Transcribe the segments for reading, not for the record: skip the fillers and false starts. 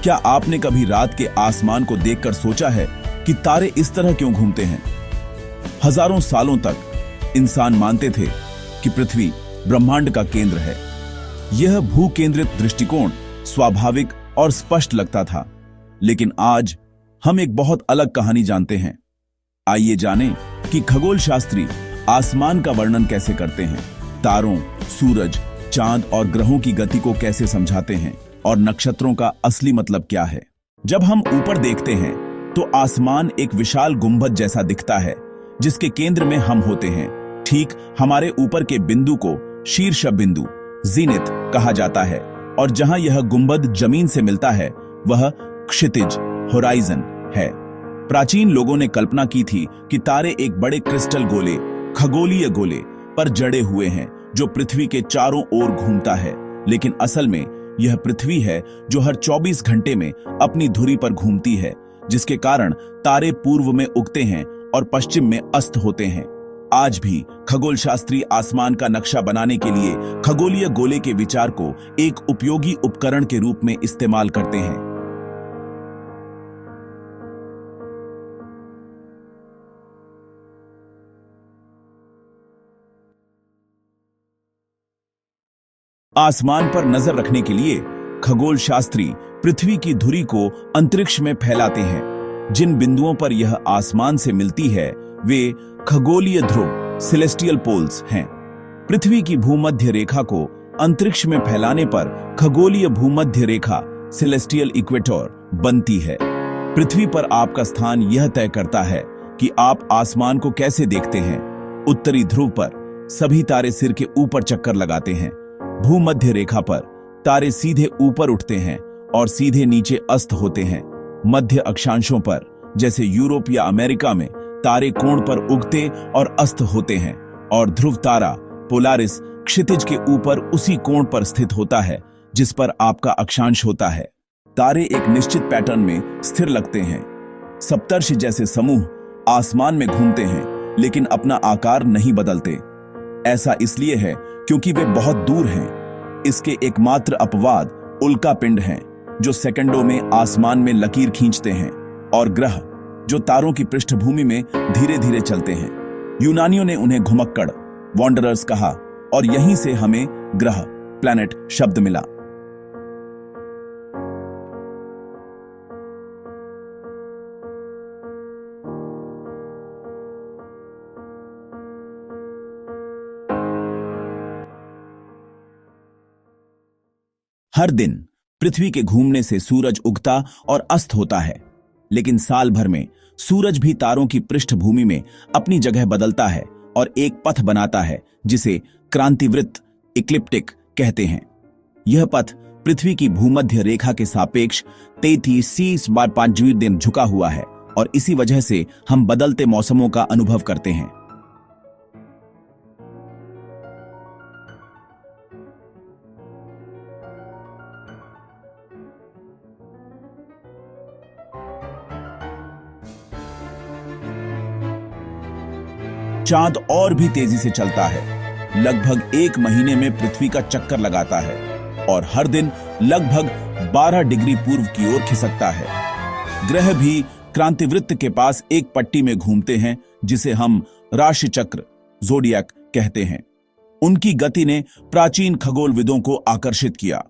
क्या आपने कभी रात के आसमान को देखकर सोचा है कि तारे इस तरह क्यों घूमते हैं? हजारों सालों तक इंसान मानते थे कि पृथ्वी ब्रह्मांड का केंद्र है। यह भूकेंद्रित दृष्टिकोण स्वाभाविक और स्पष्ट लगता था, लेकिन आज हम एक बहुत अलग कहानी जानते हैं। आइए जानें कि खगोल शास्त्री आसमान का वर्णन कैसे करते हैं, तारों, सूरज, चांद और ग्रहों की गति को कैसे समझाते हैं और नक्षत्रों का असली मतलब क्या है। जब हम ऊपर देखते हैं तो आसमान एक विशाल गुंबद जैसा दिखता है, जिसके केंद्र में हम होते हैं। ठीक हमारे ऊपर के बिंदु को शीर्ष बिंदु जीनित कहा जाता है, और जहां यह गुंबद जमीन से मिलता है वह क्षितिज होराइजन है। प्राचीन लोगों ने कल्पना की थी कि तारे एक बड़े क्रिस्टल गोले, खगोलीय गोले पर जड़े हुए हैं जो पृथ्वी के चारों ओर घूमता है, लेकिन असल में यह पृथ्वी है जो हर 24 घंटे में अपनी धुरी पर घूमती है, जिसके कारण तारे पूर्व में उगते हैं और पश्चिम में अस्त होते हैं। आज भी खगोल शास्त्री आसमान का नक्शा बनाने के लिए खगोलीय गोले के विचार को एक उपयोगी उपकरण के रूप में इस्तेमाल करते हैं। आसमान पर नजर रखने के लिए खगोल शास्त्री पृथ्वी की धुरी को अंतरिक्ष में फैलाते हैं। जिन बिंदुओं पर यह आसमान से मिलती है वे खगोलीय ध्रुव सेलेस्टियल पोल्स हैं। पृथ्वी की भूमध्य रेखा को अंतरिक्ष में फैलाने पर खगोलीय भूमध्य रेखा सेलेस्टियल इक्वेटर बनती है। पृथ्वी पर आपका स्थान यह तय करता है कि आप आसमान को कैसे देखते हैं। उत्तरी ध्रुव पर सभी तारे सिर के ऊपर चक्कर लगाते हैं। भूमध्य रेखा पर तारे सीधे ऊपर उठते हैं और सीधे नीचे अस्त होते हैं। मध्य अक्षांशों पर जैसे यूरोप या अमेरिका में तारे कोण पर उगते और अस्त होते हैं, और ध्रुव तारा पोलारिस क्षितिज के ऊपर उसी कोण पर स्थित होता है जिस पर आपका अक्षांश होता है। तारे एक निश्चित पैटर्न में स्थिर लगते हैं। सप्तर्षि जैसे समूह आसमान में घूमते हैं लेकिन अपना आकार नहीं बदलते। ऐसा इसलिए है क्योंकि वे बहुत दूर हैं। इसके एकमात्र अपवाद उल्का पिंड हैं, जो सेकंडों में आसमान में लकीर खींचते हैं, और ग्रह जो तारों की पृष्ठभूमि में धीरे धीरे चलते हैं। यूनानियों ने उन्हें घुमक्कड़ वॉन्डरर्स कहा, और यहीं से हमें ग्रह प्लैनेट शब्द मिला। हर दिन पृथ्वी के घूमने से सूरज उगता और अस्त होता है, लेकिन साल भर में सूरज भी तारों की पृष्ठभूमि में अपनी जगह बदलता है और एक पथ बनाता है जिसे क्रांतिवृत्त इक्लिप्टिक कहते हैं। यह पथ पृथ्वी की भूमध्य रेखा के सापेक्ष 33 दिन झुका हुआ है, और इसी वजह से हम बदलते मौसमों का अनुभव करते हैं। चांद और भी तेजी से चलता है, लगभग 1 महीने में पृथ्वी का चक्कर लगाता है और हर दिन लगभग 12 डिग्री पूर्व की ओर खिसकता है। ग्रह भी क्रांतिवृत्त के पास एक पट्टी में घूमते हैं जिसे हम राशि चक्र ज़ोडिएक कहते हैं। उनकी गति ने प्राचीन खगोलविदों को आकर्षित किया,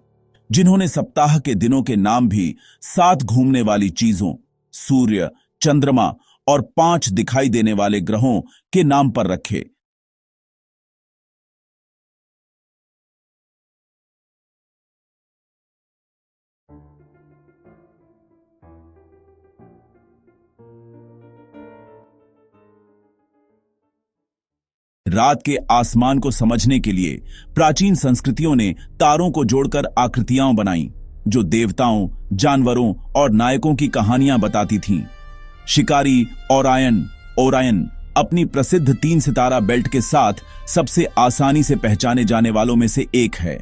जिन्होंने सप्ताह के दिनों के नाम भी 7 घूमने वाली चीजों, सूर्य, चंद्रमा और 5 दिखाई देने वाले ग्रहों के नाम पर रखे। रात के आसमान को समझने के लिए प्राचीन संस्कृतियों ने तारों को जोड़कर आकृतियां बनाई, जो देवताओं, जानवरों और नायकों की कहानियां बताती थीं। शिकारी ओरायन अपनी प्रसिद्ध 3 सितारा बेल्ट के साथ सबसे आसानी से पहचाने जाने वालों में से एक है।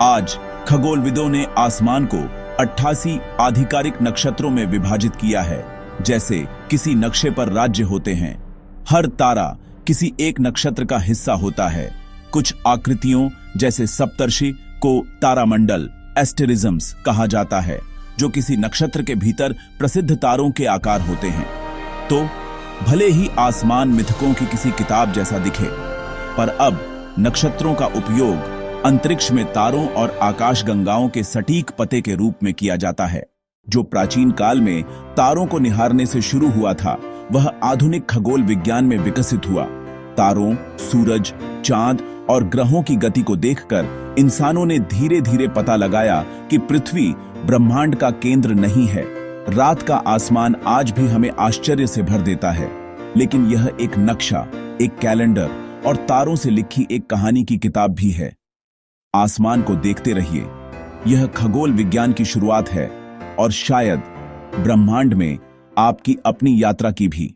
आज खगोलविदों ने आसमान को 88 आधिकारिक नक्षत्रों में विभाजित किया है, जैसे किसी नक्शे पर राज्य होते हैं। हर तारा किसी एक नक्षत्र का हिस्सा होता है। कुछ आकृतियों जैसे सप्तर्षि को तारामंडल एस्टेरिज्म्स कहा जाता है, जो किसी नक्षत्र के भीतर प्रसिद्ध तारों के आकार होते हैं। तो भले ही आसमान मिथकों की किसी किताब जैसा दिखे, पर अब नक्षत्रों का उपयोग अंतरिक्ष में तारों और आकाशगंगाओं के सटीक पते के रूप में किया जाता है। जो प्राचीन काल में तारों को निहारने से शुरू हुआ था, वह आधुनिक खगोल विज्ञान में विकसित हुआ। तारों, सूरज, चांद और ग्रहों की गति को देखकर इंसानों ने धीरे धीरे पता लगाया कि पृथ्वी ब्रह्मांड का केंद्र नहीं है। रात का आसमान आज भी हमें आश्चर्य से भर देता है, लेकिन यह एक नक्शा, एक कैलेंडर और तारों से लिखी एक कहानी की किताब भी है। आसमान को देखते रहिए, यह खगोल विज्ञान की शुरुआत है और शायद ब्रह्मांड में आपकी अपनी यात्रा की भी।